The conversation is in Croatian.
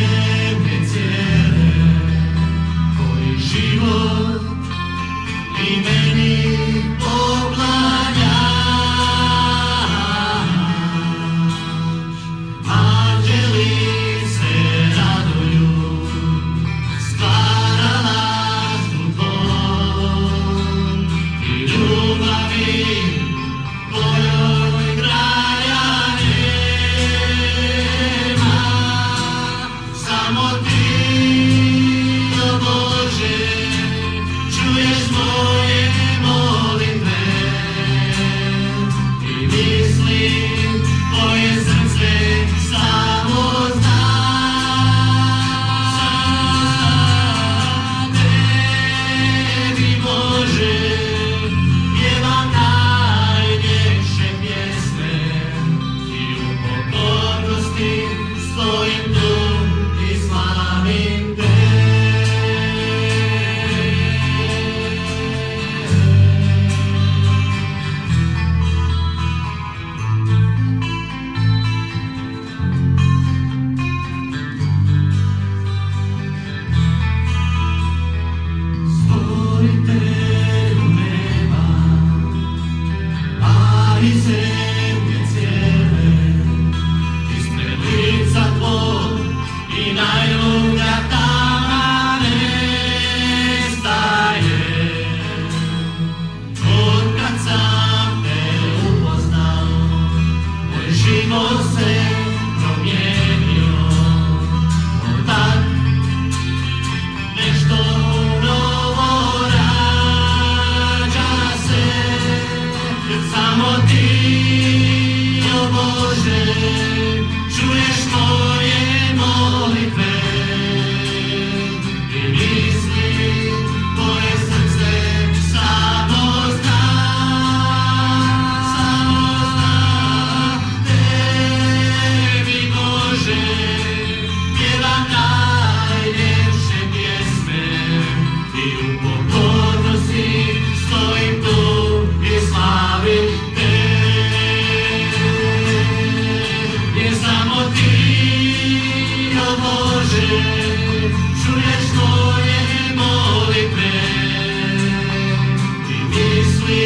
zemlje cijele, koji život i meni poklanjaš. Anđeli se raduju, stvaralaštvu Tvojom i ljubavi Tvojoj kraja nema. Samo Ti, o Bože, čuješ moje molitve i misli Tvoje srce samo zna. Tebi, Bože, pjevam najljepše pjesme i u pokornosti stojim tu i slavim Te. Stvoritelju neba, a i zemlje cijele, ispred lica Tvog i najluđa tama nestaje. Otkad sam Te upoznao, moj život se promijenio. Otad nešto novo rađa se. Samo Ti, o Bože, čuješ moje molitve i misli Tvoje srce samo zna. Tebi, Bože, pjevam najljepše pjesme i u pokornosti stojim tu i slavim Te. Jer samo Ti, o Bože, čuješ moje molitve i misli